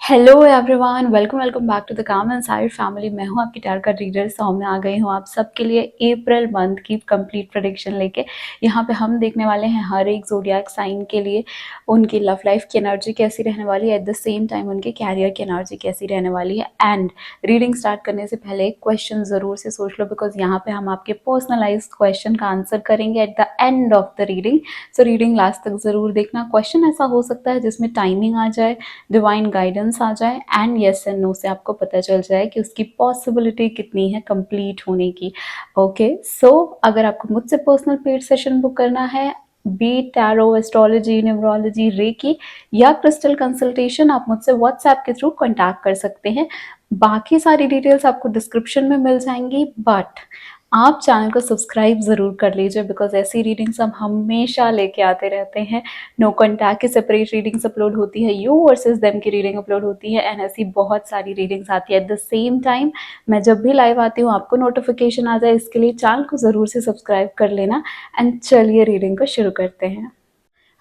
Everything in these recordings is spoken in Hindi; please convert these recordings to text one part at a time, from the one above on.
Hello everyone, welcome welcome back to the काम एंड साइड फैमिली। मैं हूं आपकी टारका रीडर सौम्या। आ गई हूं आप सबके लिए अप्रैल मंथ की कंप्लीट प्रेडिक्शन लेके। यहाँ पे हम देखने वाले हैं हर एक ज़ोडिएक साइन के लिए उनकी लव लाइफ की एनर्जी कैसी रहने वाली है, एट द सेम टाइम उनके कैरियर की एनर्जी कैसी रहने वाली है। एंड रीडिंग स्टार्ट करने से पहले एक क्वेश्चन ज़रूर से सोच लो, बिकॉज यहाँ पे हम आपके पर्सनलाइज क्वेश्चन का आंसर करेंगे at the end of the reading. So reading last तक ज़रूर देखना। क्वेश्चन ऐसा हो सकता है जिसमें टाइमिंग आ जाए, डिवाइन गाइडेंस आ जाए एंड यस एंड नो से आपको पता चल जाए कि उसकी पॉसिबिलिटी कितनी है कंप्लीट होने की। ओके सो अगर आपको मुझसे पर्सनल पेड सेशन बुक करना है, be tarot, astrology, numerology, reiki या क्रिस्टल कंसल्टेशन, आप मुझसे व्हाट्सएप के थ्रू कॉन्टैक्ट कर सकते हैं। बाकी सारी डिटेल्स आपको डिस्क्रिप्शन में मिल जाएंगी, बट आप चैनल को सब्सक्राइब ज़रूर कर लीजिए, बिकॉज ऐसी रीडिंग्स हम हमेशा लेके आते रहते हैं। नो कॉन्टैक्ट की सेपरेट रीडिंग्स अपलोड होती है, यू वर्सेस देम की रीडिंग अपलोड होती है, एंड ऐसी बहुत सारी रीडिंग्स आती है एट द सेम टाइम। मैं जब भी लाइव आती हूँ आपको नोटिफिकेशन आ जाए, इसके लिए चैनल को ज़रूर से सब्सक्राइब कर लेना। एंड चलिए रीडिंग को शुरू करते हैं।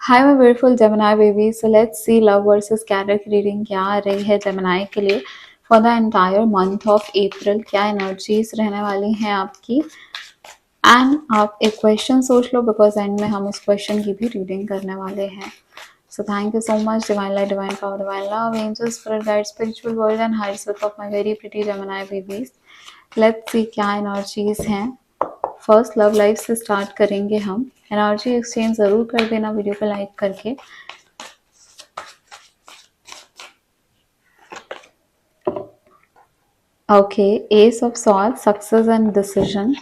Hi my beautiful Gemini baby, so let's see love versus career की रीडिंग क्या आ रही है जेमिनी के लिए for the entire month of April. क्या एनर्जीज रहने वाली हैं आपकी। एंड आप एक क्वेश्चन सोच लो, बिकॉज एंड में हम उस क्वेश्चन की भी रीडिंग करने वाले हैं। So thank you so much divine light, divine power, divine love, angels, spirit guide, spiritual world and higher self of my very pretty Gemini babies. Let's see क्या एनर्जीज हैं। फर्स्ट लव लाइफ से स्टार्ट करेंगे हम। एनर्जी एक्सचेंज जरूर कर देना वीडियो को लाइक करके। Okay, ace of sword, success and decision.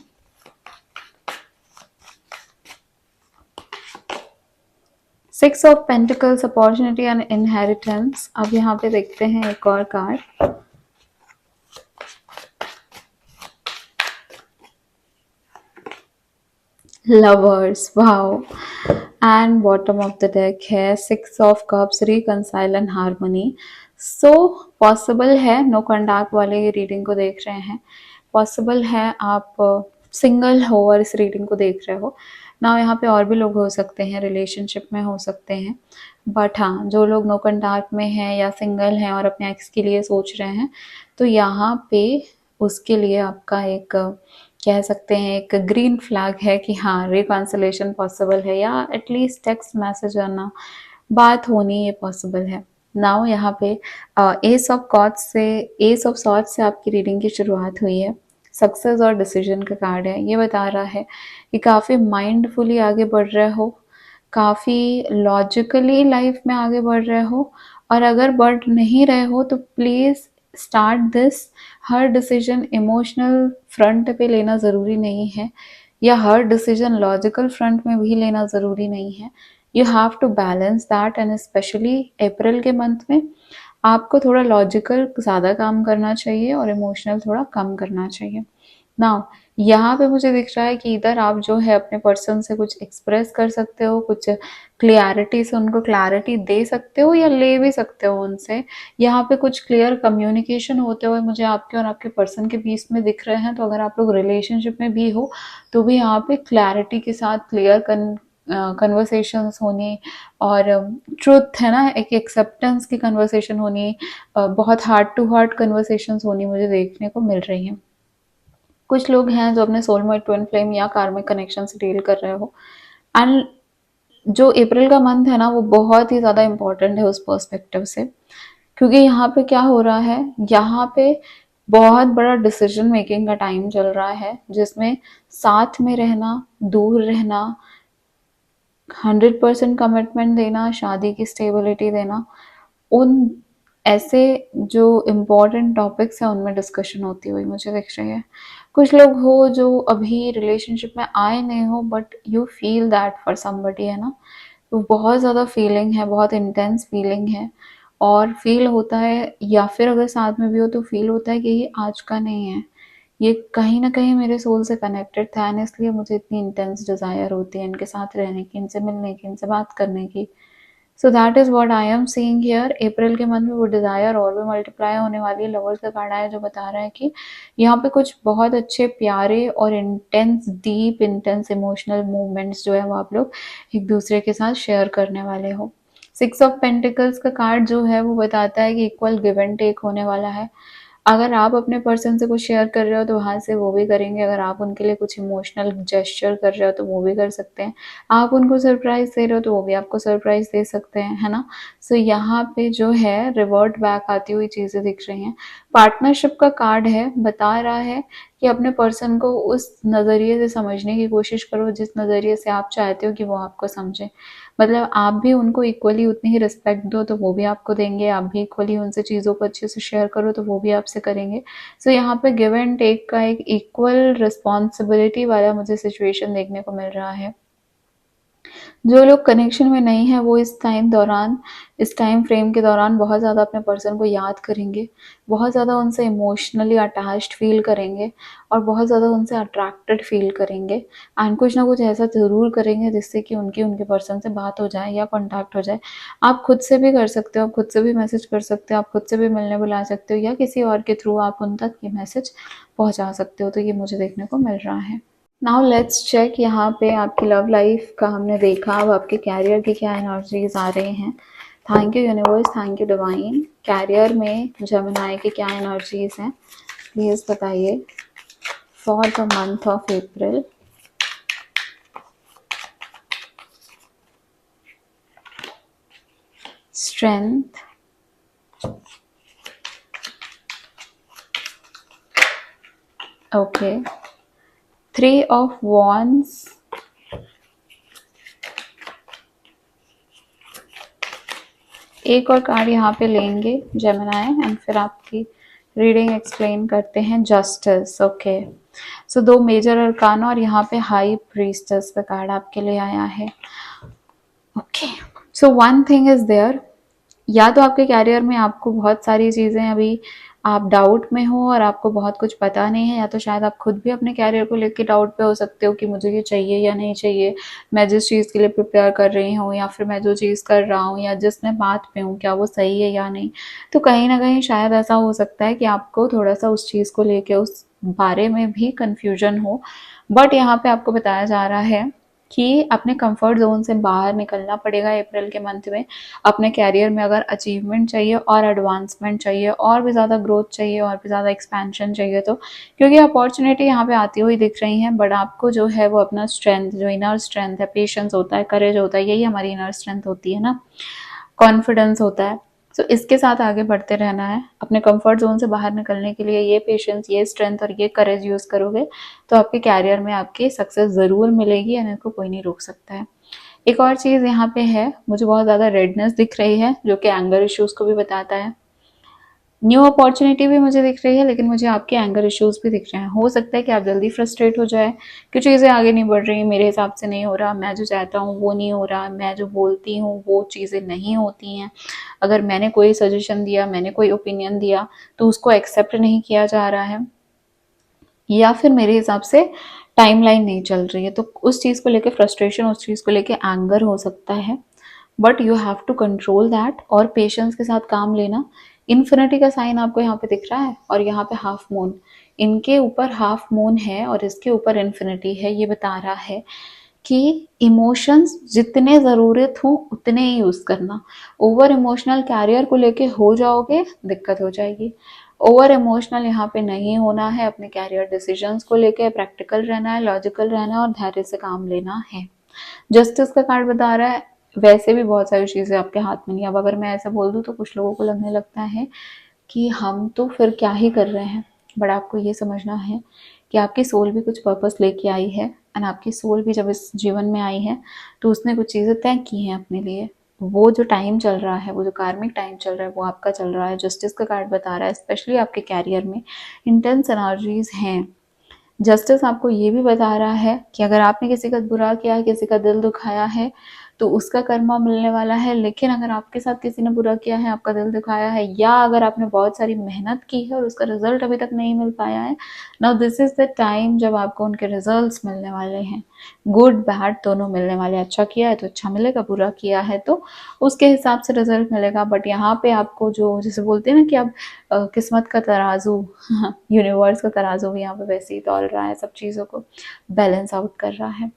Six of pentacles, opportunity and inheritance. अब यहाँ पे देखते हैं एक और card. Lovers, wow. And bottom of the deck है six of cups, reconcile and harmony. So possible है, नो कॉन्टैक्ट वाले ये रीडिंग को देख रहे हैं, पॉसिबल है आप सिंगल हो और इस रीडिंग को देख रहे हो ना। यहाँ पे और भी लोग हो सकते हैं, रिलेशनशिप में हो सकते हैं, बट हाँ जो लोग नो कॉन्टैक्ट में हैं या सिंगल हैं और अपने एक्स के लिए सोच रहे हैं, तो यहाँ पे उसके लिए आपका एक कह सकते हैं एक ग्रीन फ्लैग है कि हाँ रिकॉन्सिलेशन पॉसिबल है, या एटलीस्ट टेक्स्ट मैसेज आना, बात होनी, ये पॉसिबल है। नाउ यहाँ पे एस ऑफ कॉर्ड्स से, एस ऑफ सॉर्ड्स से आपकी रीडिंग की शुरुआत हुई है। सक्सेस और डिसीजन का कार्ड है। ये बता रहा है कि काफ़ी माइंडफुली आगे बढ़ रहे हो, काफ़ी लॉजिकली लाइफ में आगे बढ़ रहे हो, और अगर बढ़ नहीं रहे हो तो please start this. Her decision emotional front पे लेना ज़रूरी नहीं है, या हर डिसीजन लॉजिकल फ्रंट में भी लेना ज़रूरी नहीं है। You have to balance that, and specially April के मंथ में आपको थोड़ा लॉजिकल ज़्यादा काम करना चाहिए और इमोशनल थोड़ा कम करना चाहिए। नाउ यहाँ पे मुझे दिख रहा है कि इधर आप जो है अपने पर्सन से कुछ एक्सप्रेस कर सकते हो, कुछ क्लियरिटी से उनको क्लैरिटी दे सकते हो या ले भी सकते हो उनसे। यहाँ पे कुछ क्लियर कम्युनिकेशन होते हुए मुझे आपके और आपके पर्सन के बीच में दिख रहे हैं। तो अगर आप लोग रिलेशनशिप में भी हो तो भी यहाँ पे क्लैरिटी के साथ क्लियर कन्वर्सेशंस होनी, और ट्रुथ है ना, एक एक्सेप्टेंस की कन्वर्सेशन होनी, बहुत हार्ट टू हार्ट कन्वर्सेशंस होनी मुझे देखने को मिल रही हैं। कुछ लोग हैं जो अपने सोलमेट, ट्विन फ्लेम या कार्मिक कनेक्शन से डील कर रहे हो, एंड जो अप्रैल का मंथ है ना वो बहुत ही ज़्यादा इम्पोर्टेंट है उस पर्सपेक्टिव से, क्योंकि यहाँ पे क्या हो रहा है, यहाँ पे बहुत बड़ा डिसीजन मेकिंग का टाइम चल रहा है, जिसमें साथ में रहना, दूर रहना, 100% कमिटमेंट देना, शादी की स्टेबिलिटी देना, उन ऐसे जो इम्पोर्टेंट टॉपिक्स हैं उनमें डिस्कशन होती हुई मुझे दिख रही है। कुछ लोग हो जो अभी रिलेशनशिप में आए नहीं हो, but you feel that for somebody, है ना, तो बहुत ज़्यादा फीलिंग है, बहुत इंटेंस फीलिंग है, और फील होता है, या फिर अगर साथ में भी हो तो फील होता है कि ये आज का नहीं है, ये कहीं ना कहीं मेरे सोल से कनेक्टेड था, एंड इसलिए मुझे इतनी इंटेंस डिज़ायर होती है इनके साथ रहने की, इनसे मिलने की, इनसे बात करने की। So that is what I am seeing here. April के मंथ में वो डिज़ायर और भी मल्टीप्लाई होने वाली है। लवर्स का कार्ड आया जो बता रहा है कि यहाँ पे कुछ बहुत अच्छे प्यारे और intense, deep intense emotional movements जो है वो आप लोग एक दूसरे के साथ शेयर करने वाले हो। सिक्स ऑफ पेंटिकल्स का कार्ड जो है वो बताता है कि इक्वल गिव एंड टेक होने वाला है। अगर आप अपने पर्सन से कुछ शेयर कर रहे हो तो वहाँ से वो भी करेंगे, अगर आप उनके लिए कुछ इमोशनल जेस्चर कर रहे हो तो वो भी कर सकते हैं, आप उनको सरप्राइज दे रहे हो तो वो भी आपको सरप्राइज दे सकते हैं, है ना। सो यहाँ पे जो है रिवर्ट बैक आती हुई चीज़ें दिख रही हैं। पार्टनरशिप का कार्ड है, बता रहा है कि अपने पर्सन को उस नज़रिए से समझने की कोशिश करो जिस नज़रिए से आप चाहते हो कि वो आपको समझे। मतलब आप भी उनको इक्वली उतनी ही रिस्पेक्ट दो तो वो भी आपको देंगे, आप भी इक्वली उनसे चीज़ों को अच्छे से शेयर करो तो वो भी आपसे करेंगे। सो यहाँ पे गिव एंड टेक का एक इक्वल रिस्पॉन्सिबिलिटी वाला मुझे सिचुएशन देखने को मिल रहा है। जो लोग कनेक्शन में नहीं है वो इस टाइम फ्रेम के दौरान बहुत ज़्यादा अपने पर्सन को याद करेंगे, बहुत ज़्यादा उनसे इमोशनली अटैच्ड फील करेंगे और बहुत ज़्यादा उनसे अट्रैक्टेड फील करेंगे एंड कुछ ना कुछ ऐसा ज़रूर करेंगे जिससे कि उनके पर्सन से बात हो जाए या कॉन्टैक्ट हो जाए। आप खुद से भी कर सकते हो, आप खुद से भी मैसेज कर सकते हो, आप खुद से भी मिलने बुला सकते हो या किसी और के थ्रू आप उन तक ये मैसेज पहुँचा सकते हो। तो ये मुझे देखने को मिल रहा है। नाउ लेट्स चेक, यहाँ पे आपकी लव लाइफ का हमने देखा, अब आपके कैरियर की क्या एनर्जीज आ रही हैं। Thank you universe, thank you divine. Career में जेमिनी की क्या एनर्जीज हैं प्लीज बताइए for the month of April. Strength, okay, 3 of wands, एक और कार्ड यहाँ पे लेंगे जेमिनी एंड फिर आपकी रीडिंग एक्सप्लेन करते हैं। Justice, okay. So 2 major arcana और यहाँ पे हाई प्रीस्टेस का कार्ड आपके लिए आया है। Okay, so one thing is there, या तो आपके कैरियर में आपको बहुत सारी चीज़ें अभी आप डाउट में हो और आपको बहुत कुछ पता नहीं है, या तो शायद आप खुद भी अपने कैरियर को लेकर डाउट पे हो सकते हो कि मुझे ये चाहिए या नहीं चाहिए, मैं जिस चीज़ के लिए प्रिपेयर कर रही हूँ या फिर मैं जो चीज़ कर रहा हूँ या जिस मैं बात पे हूँ क्या वो सही है या नहीं। तो कहीं ना कहीं शायद ऐसा हो सकता है कि आपको थोड़ा सा उस चीज़ को लेकर उस बारे में भी कन्फ्यूजन हो। बट यहाँ पे आपको बताया जा रहा है कि अपने कंफर्ट जोन से बाहर निकलना पड़ेगा अप्रैल के मंथ में। अपने कैरियर में अगर अचीवमेंट चाहिए और एडवांसमेंट चाहिए और भी ज़्यादा ग्रोथ चाहिए और भी ज़्यादा एक्सपेंशन चाहिए तो, क्योंकि अपॉर्चुनिटी यहाँ पे आती हुई दिख रही हैं, बट आपको जो है वो अपना स्ट्रेंथ, जो इनर स्ट्रेंथ है, पेशेंस होता है, करेज होता है, यही हमारी इनर स्ट्रेंथ होती है ना, कॉन्फिडेंस होता है। सो इसके साथ आगे बढ़ते रहना है। अपने कंफर्ट जोन से बाहर निकलने के लिए ये पेशेंस, ये स्ट्रेंथ और ये करेज यूज़ करोगे तो आपके कैरियर में आपकी सक्सेस ज़रूर मिलेगी एंड इसको कोई नहीं रोक सकता है। एक और चीज़ यहाँ पे है, मुझे बहुत ज़्यादा रेडनेस दिख रही है जो कि एंगर इश्यूज़ को भी बताता है। न्यू अपॉर्चुनिटी भी मुझे दिख रही है लेकिन मुझे आपके एंगर इश्यूज़ भी दिख रहे हैं। हो सकता है कि आप जल्दी फ्रस्ट्रेट हो जाए कि चीज़ें आगे नहीं बढ़ रही, मेरे हिसाब से नहीं हो रहा, मैं जो चाहता हूँ वो नहीं हो रहा, मैं जो बोलती हूँ वो चीज़ें नहीं होती हैं, अगर मैंने कोई सजेशन दिया, मैंने कोई ओपिनियन दिया तो उसको एक्सेप्ट नहीं किया जा रहा है, या फिर मेरे हिसाब से टाइमलाइन नहीं चल रही है, तो उस चीज़ को लेके फ्रस्ट्रेशन, उस चीज़ को लेके एंगर हो सकता है। But you have to control that और पेशेंस के साथ काम लेना। इन्फिनिटी का साइन आपको यहाँ पे दिख रहा है और यहाँ पे हाफ मून, इनके ऊपर हाफ मून है और इसके ऊपर इन्फिनिटी है। ये बता रहा है कि इमोशंस जितने ज़रूरत हो उतने ही यूज़ करना। ओवर इमोशनल कैरियर को लेके हो जाओगे दिक्कत हो जाएगी। ओवर इमोशनल यहाँ पे नहीं होना है, अपने कैरियर डिसीजंस को लेके प्रैक्टिकल रहना है, लॉजिकल रहना है और धैर्य से काम लेना है। जस्टिस का कार्ड बता रहा है वैसे भी बहुत सारी चीज़ें आपके हाथ में नहीं। अब अगर मैं ऐसा बोल दूँ तो कुछ लोगों को लगने लगता है कि हम तो फिर क्या ही कर रहे हैं, बट आपको ये समझना है कि आपकी सोल भी कुछ पर्पस लेके आई है एंड आपकी सोल भी जब इस जीवन में आई है तो उसने कुछ चीज़ें तय की हैं अपने लिए। वो जो टाइम चल रहा है, वो जो कार्मिक टाइम चल रहा है वो आपका चल रहा है। जस्टिस का कार्ड बता रहा है स्पेशली आपके कैरियर में इंटेंस एनर्जीज हैं। जस्टिस आपको ये भी बता रहा है कि अगर आपने किसी का बुरा किया है, किसी का दिल दुखाया है तो उसका कर्मा मिलने वाला है, लेकिन अगर आपके साथ किसी ने बुरा किया है, आपका दिल दुखाया है, या अगर आपने बहुत सारी मेहनत की है और उसका रिजल्ट अभी तक नहीं मिल पाया है, now this is the time जब आपको उनके रिजल्ट्स मिलने वाले हैं। गुड बैड दोनों मिलने वाले। अच्छा किया है तो अच्छा मिलेगा, बुरा किया है तो उसके हिसाब से रिजल्ट मिलेगा। बट यहाँ पे आपको जो जैसे बोलते हैं ना कि अब किस्मत का तराजू यूनिवर्स का तराजू भी यहाँ पे वैसे ही तौल रहा है, सब चीज़ों को बैलेंस आउट कर रहा है।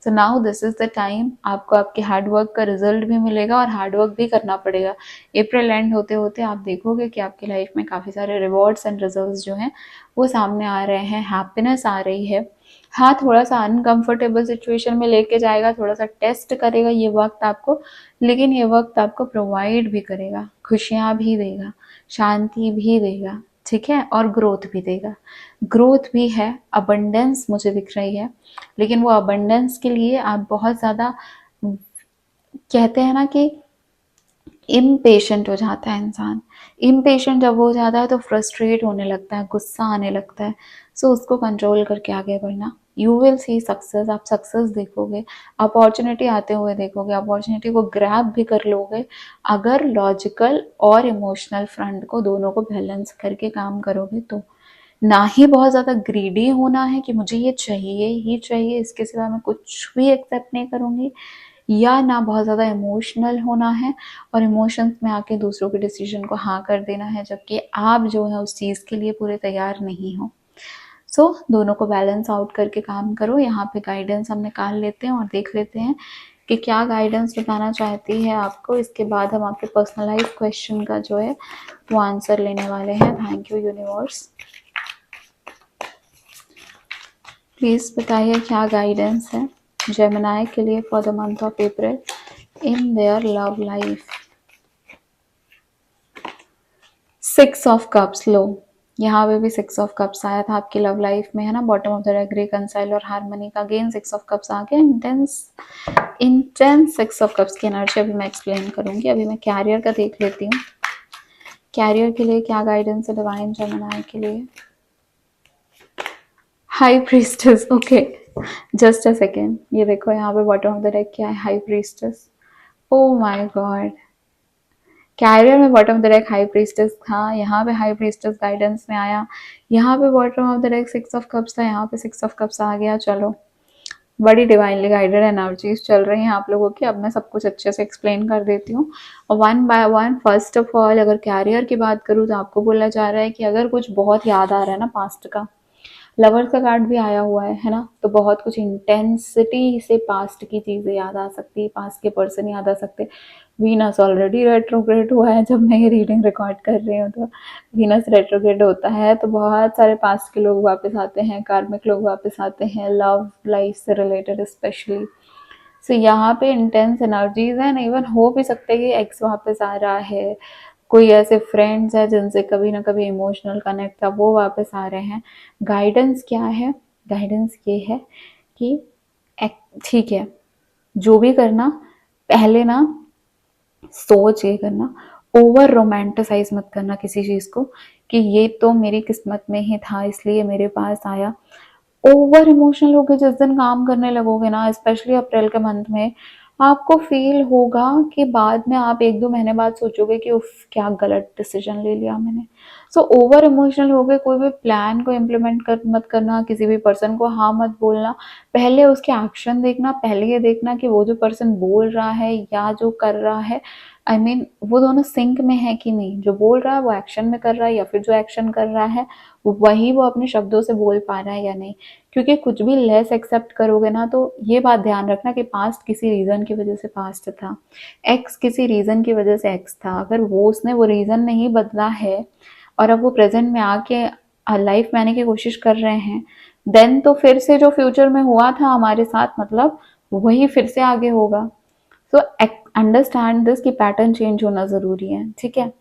तो now this is the time, आपको आपके हार्ड वर्क का रिजल्ट भी मिलेगा और हार्ड वर्क भी करना पड़ेगा। अप्रैल एंड होते होते आप देखोगे कि आपकी लाइफ में काफ़ी सारे रिवॉर्ड्स एंड रिजल्ट्स जो हैं वो सामने आ रहे हैं, हैप्पीनेस आ रही है। हाँ, थोड़ा सा अनकंफर्टेबल सिचुएशन में लेके जाएगा, थोड़ा सा टेस्ट करेगा ये वक्त आपको, लेकिन ये वक्त आपको प्रोवाइड भी करेगा, खुशियाँ भी देगा, शांति भी देगा, ठीक है, और ग्रोथ भी देगा। ग्रोथ भी है, अबंडेंस मुझे दिख रही है, लेकिन वो अबंडेंस के लिए आप बहुत ज़्यादा, कहते हैं ना कि इम्पेशेंट हो जाता है इंसान। इम्पेशेंट जब हो जाता है तो फ्रस्ट्रेट होने लगता है, गुस्सा आने लगता है। सो उसको कंट्रोल करके आगे बढ़ना। यू विल सी सक्सेस, आप सक्सेस देखोगे, अपॉर्चुनिटी आते हुए देखोगे, अपॉर्चुनिटी को ग्रैब भी कर लोगे अगर लॉजिकल और इमोशनल फ्रंट को दोनों को बैलेंस करके काम करोगे तो। ना ही बहुत ज़्यादा ग्रीडी होना है कि मुझे ये चाहिए ही चाहिए, इसके सिवा मैं कुछ भी एक्सेप्ट नहीं करूँगी, या ना बहुत ज़्यादा इमोशनल होना है और इमोशंस में आके दूसरों के डिसीजन को हाँ कर देना है, जबकि आप जो है उस चीज़ के लिए पूरे तैयार नहीं हो। सो दोनों को बैलेंस आउट करके काम करो। यहाँ पे गाइडेंस हम निकाल लेते हैं और देख लेते हैं कि क्या गाइडेंस बताना चाहती है आपको। इसके बाद हम आपके पर्सनलाइज क्वेश्चन का जो है वो आंसर लेने वाले हैं। Thank you universe. प्लीज़ बताइए क्या गाइडेंस है जेमिनी के लिए for the month of April in their love life. 6 of cups, लो यहाँ पे भी 6 ऑफ कप्स आया था आपकी लव लाइफ में, है ना। Bottom of the deck reconcile और हार्मनी का अगेन 6 ऑफ कप्स आ गया। इंटेंस 6 ऑफ कप्स की एनर्जी अभी मैं एक्सप्लेन करूंगी। अभी मैं कैरियर का देख लेती हूँ, कैरियर के लिए क्या गाइडेंस है डिवाइन जेमिनी के लिए। High priestess, okay, just a second. ये देखो यहाँ पे बॉटम ऑफ द डेक क्या है, high priestess. Oh my god, career में bottom of the deck high priestess था, यहाँ पे हाई प्रीस्टेस गाइडेंस में आया, यहाँ पे bottom of the deck 6 of cups था, यहाँ पे 6 ऑफ कप्स आ गया। चलो, बड़ी डिवाइनली गाइडेड एनर्जीज चल रही हैं आप लोगों की। अब मैं सब कुछ अच्छे से एक्सप्लेन कर देती हूँ और one by one. First of all, अगर कैरियर की बात करूँ तो आपको बोला जा रहा है कि अगर कुछ बहुत याद आ रहा है ना पास्ट का, लवर्स का कार्ड भी आया हुआ है ना, तो बहुत कुछ इंटेंसिटी से पास्ट की चीज़ें याद आ सकती है, पास्ट के पर्सन याद आ सकते हैं। वीनस ऑलरेडी रेट्रोग्रेड हुआ है जब मैं ये रीडिंग रिकॉर्ड कर रही हूँ, तो वीनस रेट्रोग्रेड होता है तो बहुत सारे पास्ट के लोग वापस आते हैं, कार्मिक लोग वापस आते हैं, लव लाइफ से रिलेटेड स्पेशली। सो यहाँ पे इंटेंस एनर्जीज हैं, इवन हो भी सकता है कि एक्स वापस आ रहा है, कोई ऐसे फ्रेंड्स है जिनसे कभी ना कभी इमोशनल कनेक्ट था वो वापस आ रहे हैं। गाइडेंस क्या है, गाइडेंस ये है कि ठीक है, जो भी करना पहले ना सोच के करना, ओवर रोमांटिसाइज मत करना किसी चीज़ को कि ये तो मेरी किस्मत में ही था इसलिए मेरे पास आया। ओवर इमोशनल होकर जिस दिन काम करने लगोगे ना, स्पेशली अप्रैल के मंथ में, आपको फील होगा कि बाद में आप 1-2 महीने बाद सोचोगे कि उफ क्या गलत डिसीजन ले लिया मैंने। सो ओवर इमोशनल हो गए, कोई भी प्लान को इम्प्लीमेंट कर मत करना, किसी भी पर्सन को हाँ मत बोलना, पहले उसके एक्शन देखना, पहले ये देखना कि वो जो पर्सन बोल रहा है या जो कर रहा है, आई मीन वो दोनों सिंक में है कि नहीं। जो बोल रहा है वो एक्शन में कर रहा है, या फिर जो एक्शन कर रहा है वही वो अपने शब्दों से बोल पा रहा है या नहीं। क्योंकि कुछ भी लेस एक्सेप्ट करोगे ना, तो ये बात ध्यान रखना कि पास्ट किसी रीज़न की वजह से पास्ट था, एक्स किसी रीज़न की वजह से एक्स था। अगर वो उसने वो रीज़न नहीं बदला है और अब वो प्रेजेंट में आके लाइफ में आने की कोशिश कर रहे हैं, देन तो फिर से जो फ्यूचर में हुआ था हमारे साथ, मतलब वही फिर से आगे होगा। सो अंडरस्टैंड दिस कि पैटर्न चेंज होना ज़रूरी है, ठीक है।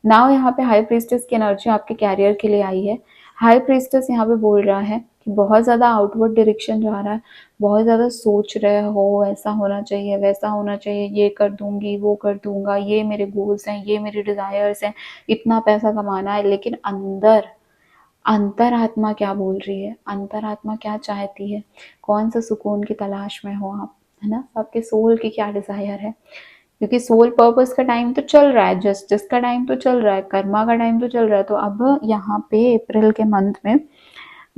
नाउ यहाँ पे हाई प्रीस्टेस की एनर्जी आपके कैरियर के लिए आई है। हाई प्रीस्टेस यहाँ पे बोल रहा है कि बहुत ज़्यादा आउटवर्ड डायरेक्शन जा रहा है, बहुत ज़्यादा सोच रहे हो ऐसा होना चाहिए वैसा होना चाहिए, ये कर दूंगी वो कर दूंगा, ये मेरे गोल्स हैं, ये मेरे डिज़ायर्स हैं, इतना पैसा कमाना है। लेकिन अंदर अंतरात्मा क्या बोल रही है, अंतरात्मा क्या चाहती है, कौन सा सुकून की तलाश में हो आप, है ना। आपके सोल की क्या डिज़ायर है, क्योंकि सोल पर्पस का टाइम तो चल रहा है, जस्टिस का टाइम तो चल रहा है, कर्मा का टाइम तो चल रहा है। तो अब यहाँ पे अप्रैल के मंथ में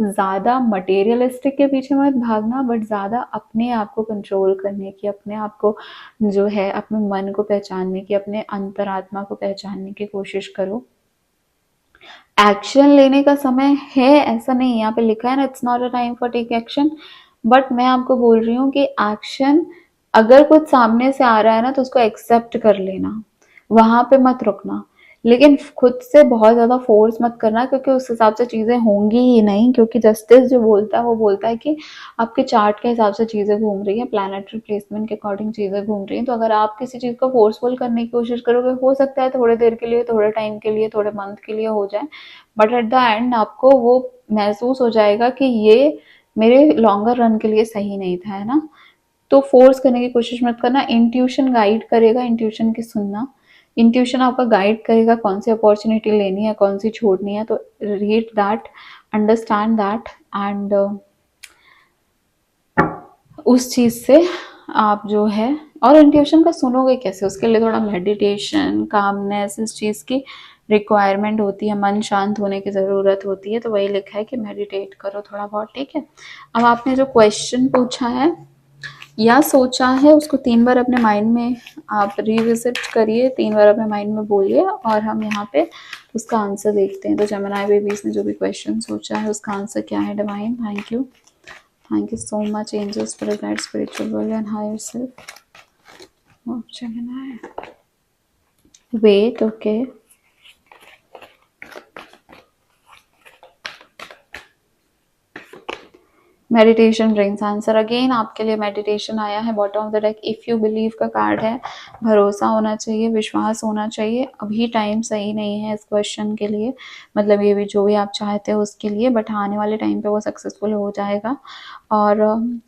ज़्यादा मटेरियलिस्टिक के पीछे मत भागना, बट ज़्यादा अपने आप को कंट्रोल करने की, अपने आप को जो है अपने मन को पहचानने की, अपने अंतरात्मा को पहचानने की कोशिश करो। एक्शन लेने का समय है ऐसा नहीं, यहाँ पे लिखा है ना, it's not a time for take action, but मैं आपको बोल रही हूँ कि एक्शन अगर कुछ सामने से आ रहा है ना तो उसको एक्सेप्ट कर लेना, वहां पे मत रुकना, लेकिन खुद से बहुत ज्यादा फोर्स मत करना, क्योंकि उस हिसाब से चीजें होंगी ही नहीं। क्योंकि जस्टिस जो बोलता है वो बोलता है कि आपके चार्ट के हिसाब से चीजें घूम रही है, प्लानिटरी प्लेसमेंट के अकॉर्डिंग चीजें घूम रही हैं। तो अगर आप किसी चीज को फोर्सफुल करने की कोशिश करोगे, हो सकता है थोड़े देर के लिए, थोड़े टाइम के लिए, थोड़े मंथ के लिए हो जाए, बट एट द एंड आपको वो महसूस हो जाएगा कि ये मेरे लॉन्गर रन के लिए सही नहीं था, है ना। तो फोर्स करने की कोशिश मत करना, इंट्यूशन गाइड करेगा, इंट्यूशन की सुनना, इंट्यूशन आपका गाइड करेगा कौन सी अपॉर्चुनिटी लेनी है, कौन सी छोड़नी है। तो read that, understand that, and उस चीज से आप जो है, और इंट्यूशन का सुनोगे कैसे, उसके लिए थोड़ा मेडिटेशन, कामनेस, इस चीज की रिक्वायरमेंट होती है, मन शांत होने की ज़रूरत होती है। तो वही लिखा है कि मेडिटेट करो थोड़ा बहुत, ठीक है। अब आपने जो क्वेश्चन पूछा है या सोचा है, उसको 3 बार अपने माइंड में आप रिविजिट करिए, 3 बार अपने माइंड में बोलिए, और हम यहाँ पे उसका आंसर देखते हैं। तो जेमिनी बेबीज ने जो भी क्वेश्चन सोचा है उसका आंसर क्या है। Divine, thank you so much, angel, spirit guide, spiritual world and higher self. Oh, Gemini. Wait, okay. Meditation brings answer. Again आपके लिए मेडिटेशन आया है bottom of the deck. If you believe का कार्ड है। भरोसा होना चाहिए, विश्वास होना चाहिए। अभी टाइम सही नहीं है इस क्वेश्चन के लिए, मतलब ये भी जो भी आप चाहते हो उसके लिए, बट आने वाले टाइम पे वो सक्सेसफुल हो जाएगा। और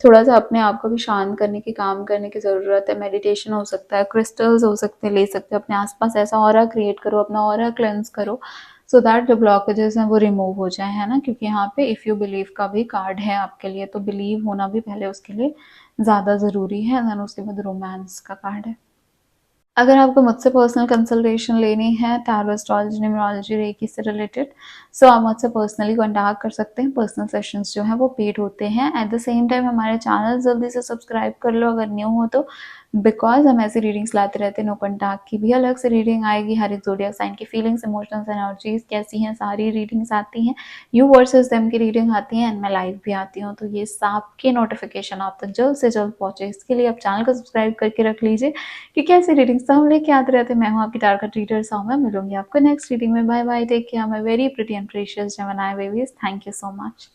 थोड़ा सा अपने आप को भी शांत करने की, काम करने की ज़रूरत है। मेडिटेशन हो सकता है, क्रिस्टल्स हो सकते हैं, ले सकते हो अपने आसपास, ऐसा ऑरा क्रिएट करो, अपना ऑरा क्लेंस करो, सो दैट जो ब्लॉकेजेस हैं वो रिमूव हो जाए, है ना। क्योंकि यहाँ पे इफ़ यू बिलीव का भी कार्ड है आपके लिए, तो बिलीव होना भी पहले उसके लिए ज़्यादा ज़रूरी है, देन उसके बाद रोमांस का कार्ड है। अगर आपको मुझसे पर्सनल कंसल्टेशन लेनी है टैरो, एस्ट्रोलॉजी, न्यूमरोलॉजी, रेकी से रिलेटेड, सो आप मुझसे पर्सनली कॉन्टैक्ट कर सकते हैं। पर्सनल सेशंस जो हैं वो पेड होते हैं। एट द सेम टाइम हमारे चैनल जल्दी से सब्सक्राइब कर लो अगर न्यू हो तो, बिकॉज हम ऐसी रीडिंग्स लाते रहते हैं। नो कॉन्टैक्ट की भी अलग से रीडिंग आएगी, हर एक ज़ोडिएक साइन की फीलिंग्स, इमोशंस, एनर्जीज कैसी हैं, सारी रीडिंग्स आती हैं। यू वर्सेस देम की रीडिंग आती है, एंड मैं लाइव भी आती हूँ। तो ये सबके नोटिफिकेशन आप तक जल्द से जल्द पहुँचे, इसके लिए आप चैनल को सब्सक्राइब करके रख लीजिए, क्योंकि ऐसी रीडिंग्स तो हम लेके आते रहते हैं। मैं हूँ आपकी टारगेट रीडर सौम्या, मिलूंगी आपको नेक्स्ट रीडिंग में। Bye bye, take care, my very pretty and precious Gemini babies. Thank you so much.